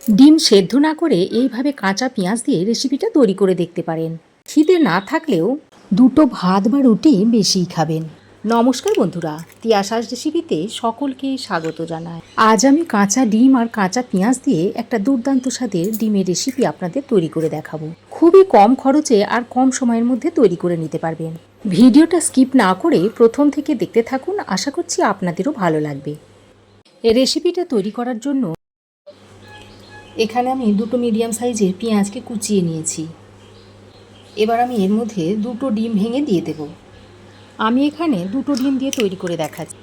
ডিম সেদ্ধ না করে এইভাবে কাঁচা পেঁয়াজ দিয়ে রেসিপিটা তৈরি করে দেখতে পারেন। খিদে না থাকলেও দুটো ভাত বা রুটি বেশিই খাবেন। নমস্কার বন্ধুরা, তিয়াশাস রেসিপিতে সকলকে স্বাগত জানাই। আজ আমি কাঁচা ডিম আর কাঁচা পেঁয়াজ দিয়ে একটা দুর্দান্ত স্বাদের ডিমের রেসিপি আপনাদের তৈরি করে দেখাবো। খুবই কম খরচে আর কম সময়ের মধ্যে তৈরি করে নিতে পারবেন। ভিডিওটা স্কিপ না করে প্রথম থেকে দেখতে থাকুন, আশা করছি আপনাদেরও ভালো লাগবে। এই রেসিপিটা তৈরি করার জন্য এখানে আমি দুটো মিডিয়াম সাইজের পেঁয়াজকে কুচিয়ে নিয়েছি। এবার আমি এর মধ্যে দুটো ডিম ভেঙে দিয়ে দেব। আমি এখানে দুটো ডিম দিয়ে তৈরি করে দেখাচ্ছি,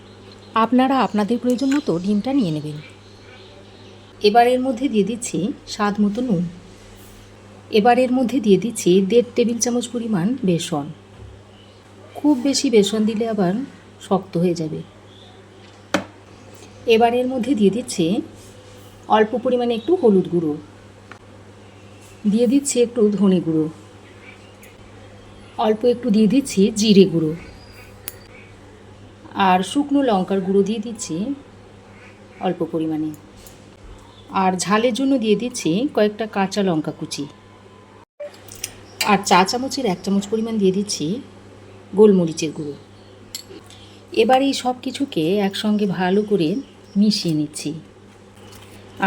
আপনারা আপনাদের প্রয়োজন মতো ডিমটা নিয়ে নেবেন। এবার এর মধ্যে দিয়ে দিচ্ছি স্বাদ মতো নুন। এবার এর মধ্যে দিয়ে দিচ্ছি 1.5 টেবিল চামচ পরিমাণ বেসন। খুব বেশি বেসন দিলে আবার শক্ত হয়ে যাবে। এবার এর মধ্যে দিয়ে দিচ্ছি অল্প পরিমাণে একটু হলুদ গুঁড়ো, দিয়ে দিচ্ছি একটু ধনে গুঁড়ো, অল্প একটু দিয়ে দিচ্ছি জিরে গুঁড়ো, আর শুকনো লঙ্কার গুঁড়ো দিয়ে দিচ্ছি অল্প পরিমাণে, আর ঝালের জন্য দিয়ে দিচ্ছি কয়েকটা কাঁচা লঙ্কা কুচি, আর চা চামচের 1 চামচ পরিমাণ দিয়ে দিচ্ছি গোলমরিচের গুঁড়ো। এবার এই সব কিছুকে একসঙ্গে ভালো করে মিশিয়ে নিচ্ছি।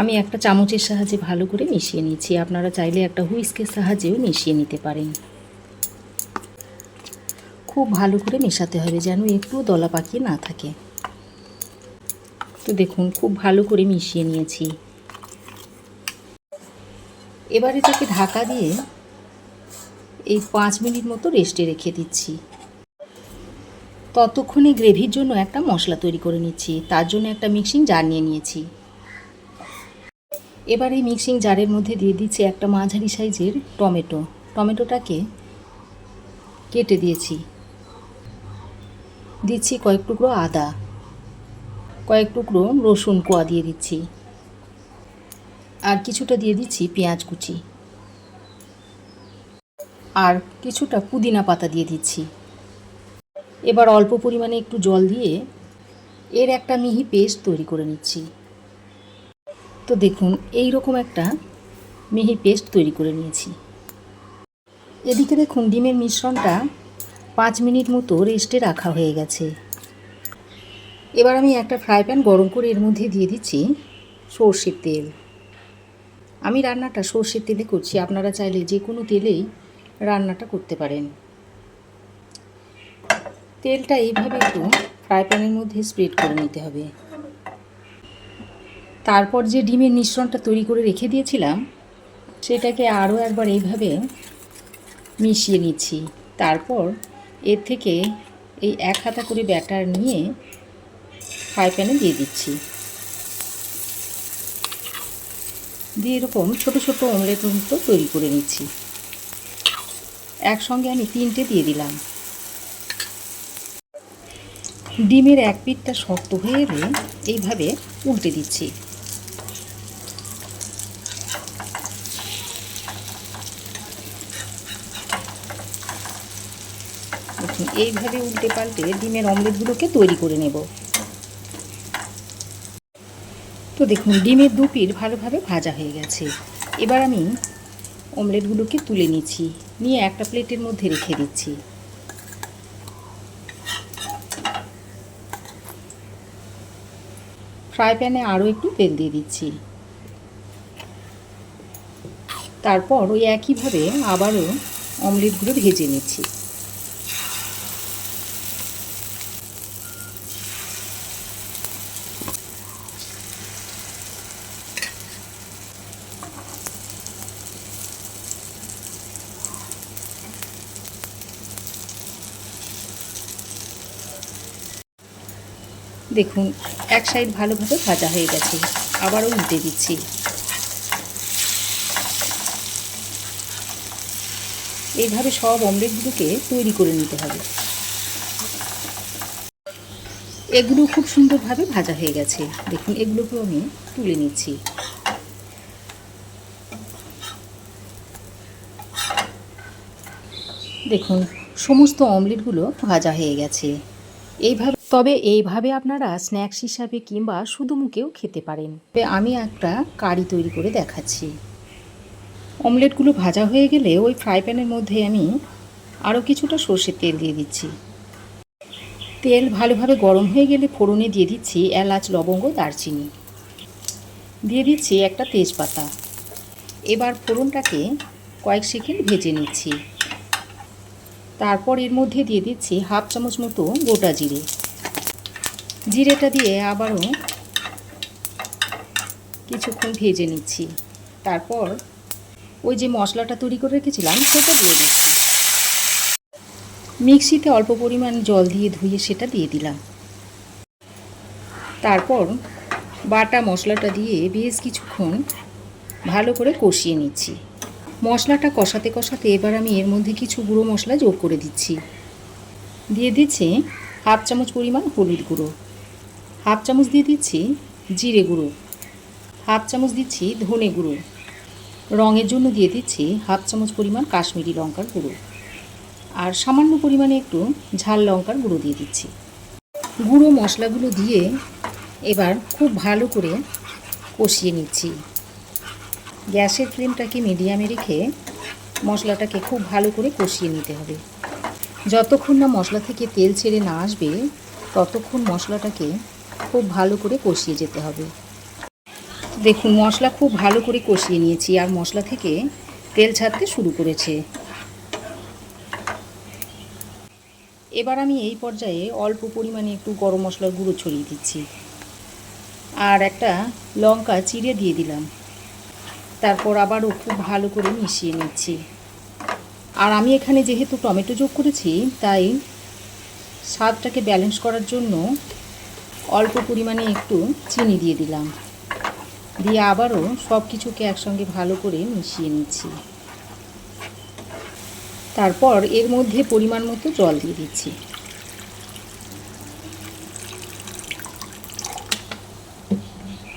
আমি একটা চামচের সাহায্যে ভালো করে মিশিয়ে নিচ্ছি, আপনারা চাইলে একটা হুইস্কের সাহায্যেও মিশিয়ে নিতে পারেন। খুব ভালো করে মেশাতে হবে যেন একটু দলা পাকিয়ে না থাকে। তো দেখুন খুব ভালো করে মিশিয়ে নিয়েছি। এবার এটাকে ঢাকা দিয়ে এই 5 মিনিট মতো রেস্টে রেখে দিচ্ছি। ততক্ষণে গ্রেভির জন্য একটা মশলা তৈরি করে নিচ্ছি। তার জন্য একটা মিক্সিং জার নিয়ে নিয়েছি। এবার এই মিক্সিং জারের মধ্যে দিয়ে দিচ্ছি একটা মাঝারি সাইজের টমেটোটাকে কেটে দিয়েছি। দিচ্ছি কয়েক টুকরো আদা, কয়েক টুকরো রসুন কোয়া দিয়ে দিচ্ছি, আর কিছুটা দিয়ে দিচ্ছি পেঁয়াজ কুচি, আর কিছুটা পুদিনা পাতা দিয়ে দিচ্ছি। এবার অল্প পরিমাণে একটু জল দিয়ে এর একটা মিহি পেস্ট তৈরি করে নিচ্ছি। তো দেখুন এই রকম একটা মিহি পেস্ট তৈরি করে নিয়েছি। এদিকে দেখুন ডিমের মিশ্রণটা 5 মিনিট মতো রেস্টে রাখা হয়ে গেছে। এবার আমি একটা ফ্রাই প্যান গরম করে এর মধ্যে দিয়ে দিচ্ছি সর্ষের তেল। আমি রান্নাটা সর্ষের তেলে করছি, আপনারা চাইলে যে কোনো তেলেই রান্নাটা করতে পারেন। তেলটা এইভাবে একটু ফ্রাই প্যানের মধ্যে স্প্রেড করে নিতে হবে। তারপর যে ডিমের মিশ্রণটা তৈরি করে রেখে দিয়েছিলাম সেটাকে আরও একবার এইভাবে মিশিয়ে নিচ্ছি। তারপর এর থেকে এই 1 হাতা করে ব্যাটার নিয়ে ফ্রাই প্যানে দিয়ে দিচ্ছি। দিয়ে এরকম ছোটো ছোটো অমলেট মতো তৈরি করে নিচ্ছি। একসঙ্গে আমি 3টে দিয়ে দিলাম। ডিমের এক পিঠটা শক্ত হয়ে এলে এইভাবে উল্টে দিচ্ছি। এইভাবে উল্টে পাল্টে ডিমের অমলেটগুলোকে তৈরি করে নেব। তো দেখুন ডিমের 2 পিঠ ভালোভাবে ভাজা হয়ে গেছে। এবার আমি অমলেটগুলোকে তুলে নিচ্ছি, নিয়ে একটা প্লেটের মধ্যে রেখে দিচ্ছি। ফ্রাই প্যানে আরও একটু তেল দিয়ে দিচ্ছি। তারপর ওই একইভাবে আবারও অমলেটগুলো ভেজে নিচ্ছি। দেখুন এক সাইড ভালোভাবে ভাজা হয়ে গেছে, আবারও উল্টে দিচ্ছি। এইভাবে সব অমলেটগুলোকে তৈরি করে নিতে হবে। এগুলো খুব সুন্দরভাবে ভাজা হয়ে গেছে। দেখুন এগুলোকেও আমি তুলে নিচ্ছি। দেখুন সমস্ত অমলেটগুলো ভাজা হয়ে গেছে। এইভাবে আপনারা স্ন্যাক্স হিসাবে কিংবা শুধু মুখেও খেতে পারেন। আমি একটা কারি তৈরি করে দেখাচ্ছি। অমলেটগুলো ভাজা হয়ে গেলে ওই ফ্রাই প্যানের মধ্যে আমি আরও কিছুটা সর্ষের তেল দিয়ে দিচ্ছি। তেল ভালোভাবে গরম হয়ে গেলে ফোড়নে দিয়ে দিচ্ছি এলাচ, লবঙ্গ, দারচিনি, দিয়ে দিচ্ছি একটা তেজপাতা। এবার ফোড়নটাকে কয়েক সেকেন্ড ভেজে নিচ্ছি। তারপর এর মধ্যে দিয়ে দিচ্ছি হাফ চামচ মতো গোটা জিরে। জিরেটা দিয়ে আবারও কিছুক্ষণ ভেজে নিচ্ছি। তারপর ওই যে মশলাটা তৈরি করে রেখেছিলাম সেটা দিয়ে দিচ্ছি। মিক্সিতে অল্প পরিমাণ জল দিয়ে ধুয়ে সেটা দিয়ে দিলাম। তারপর বাটা মশলাটা দিয়ে বেশ কিছুক্ষণ ভালো করে কষিয়ে নিচ্ছি। মশলাটা কষাতে কষাতে এবার আমি এর মধ্যে কিছু গুঁড়ো মশলা যোগ করে দিচ্ছি। দিয়ে দিচ্ছি হাফ চামচ পরিমাণ হলুদ গুঁড়ো, হাফ চামচ দিয়ে দিচ্ছি জিরে গুঁড়ো, হাফ চামচ দিচ্ছি ধনে গুঁড়ো, রঙের জন্য দিয়ে দিচ্ছি হাফ চামচ পরিমাণ কাশ্মীরি লঙ্কার গুঁড়ো, আর সামান্য পরিমাণে একটু ঝাল লঙ্কার গুঁড়ো দিয়ে দিচ্ছি। গুঁড়ো মশলাগুলো দিয়ে এবার খুব ভালো করে কষিয়ে নিচ্ছি। গ্যাসের ফ্লেমটাকে মিডিয়ামে রেখে মশলাটাকে খুব ভালো করে কষিয়ে নিতে হবে। যতক্ষণ না মশলা থেকে তেল ছেড়ে না আসবে ততক্ষণ মশলাটাকে খুব ভালো করে কষিয়ে যেতে হবে। দেখুন মশলা খুব ভালো করে কষিয়ে নিয়েছি আর মশলা থেকে তেল ছাড়তে শুরু করেছে। এবার আমি এই পর্যায়ে অল্প পরিমাণে একটু গরম মশলার গুঁড়ো ছড়িয়ে দিচ্ছি আর একটা লঙ্কা চিড়ে দিয়ে দিলাম। তারপর আবারও খুব ভালো করে মিশিয়ে নিচ্ছি। আর আমি এখানে যেহেতু টমেটো যোগ করেছি তাই স্বাদটাকে ব্যালেন্স করার জন্য অল্প পরিমাণে একটু চিনি দিয়ে দিলাম। দিয়ে আবারও সব কিছুকে একসঙ্গে ভালো করে মিশিয়ে নিচ্ছি। তারপর এর মধ্যে পরিমাণ মতো জল দিয়ে দিচ্ছি।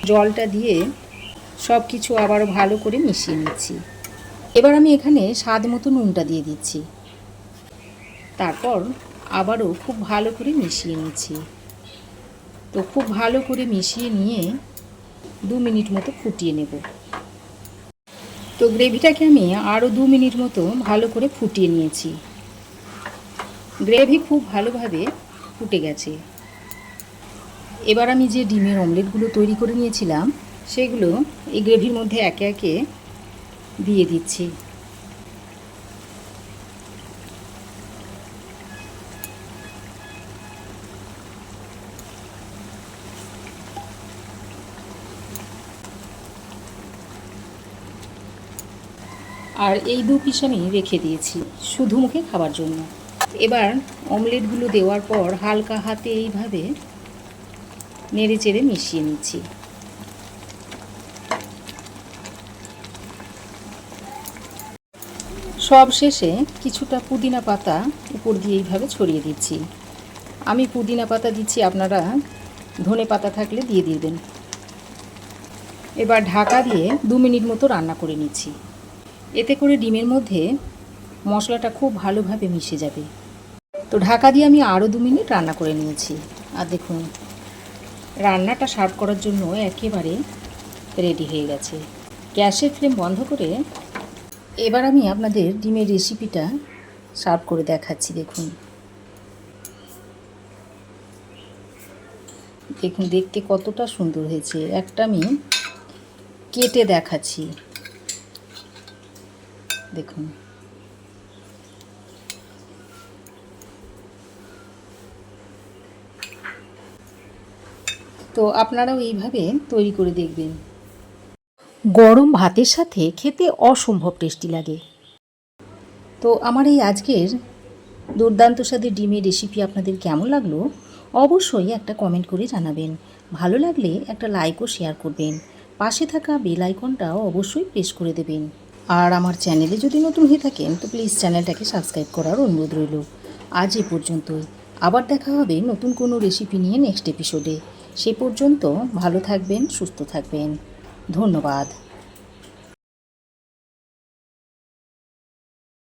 জলটা দিয়ে সব কিছু আবারও ভালো করে মিশিয়ে নিচ্ছি। এবার আমি এখানে স্বাদ মতো নুনটা দিয়ে দিচ্ছি। তারপর আবারও খুব ভালো করে মিশিয়ে নিচ্ছি। তো খুব ভালো করে মিশিয়ে নিয়ে 2 মিনিট মতো ফুটিয়ে নেব। তো গ্রেভিটাকে আমি আরও 2 মিনিট মতো ভালো করে ফুটিয়ে নিয়েছি। গ্রেভি খুব ভালোভাবে ফুটে গেছে। এবার আমি যে ডিমের অমলেটগুলো তৈরি করে নিয়েছিলাম সেগুলো এই গ্রেভির মধ্যে একে একে দিয়ে দিচ্ছি। আর এই 2 পিস আমি রেখে দিয়েছি শুধু মুখে খাবার জন্য। এবার অমলেটগুলো দেওয়ার পর হালকা হাতে এইভাবে নেড়ে চেড়ে মিশিয়ে নিচ্ছি। সব শেষে কিছুটা পুদিনা পাতা উপর দিয়ে এইভাবে ছড়িয়ে দিচ্ছি। আমি পুদিনা পাতা দিচ্ছি, আপনারা ধনে পাতা থাকলে দিয়ে দিবেন। এবার ঢাকা দিয়ে 2 মিনিট মতো রান্না করে নিচ্ছি। এতে করে ডিমের মধ্যে মশলাটা খুব ভালোভাবে মিশে যাবে। তো ঢাকা দিয়ে আমি আরও 2 মিনিট রান্না করে নিয়েছি। আর দেখুন রান্নাটা সার্ভ করার জন্য একেবারে রেডি হয়ে গেছে। গ্যাসের ফ্লেম বন্ধ করে এবার আমি আপনাদের ডিমের রেসিপিটা সার্ভ করে দেখাচ্ছি। দেখুন দেখুন দেখতে কতটা সুন্দর হয়েছে। একটা আমি কেটে দেখাচ্ছি। দেখুন তো আপনারাও এইভাবে তৈরি করে দেখবেন। গরম ভাতের সাথে খেতে অসম্ভব টেস্টি লাগে। তো আমার এই আজকের দুর্দান্ত স্বাদের ডিমের রেসিপি আপনাদের কেমন লাগলো অবশ্যই একটা কমেন্ট করে জানাবেন। ভালো লাগলে একটা লাইক ও শেয়ার করবেন। পাশে থাকা বেল আইকনটাও অবশ্যই প্রেস করে দেবেন। আর আমার চ্যানেলে যদি নতুন হয়ে থাকেন তো প্লিজ চ্যানেলটাকে সাবস্ক্রাইব করার অনুরোধ রইল। আজ এ পর্যন্তই। আবার দেখা হবে নতুন কোনো রেসিপি নিয়ে নেক্সট এপিসোডে। সে পর্যন্ত ভালো থাকবেন, সুস্থ থাকবেন। ধন্যবাদ।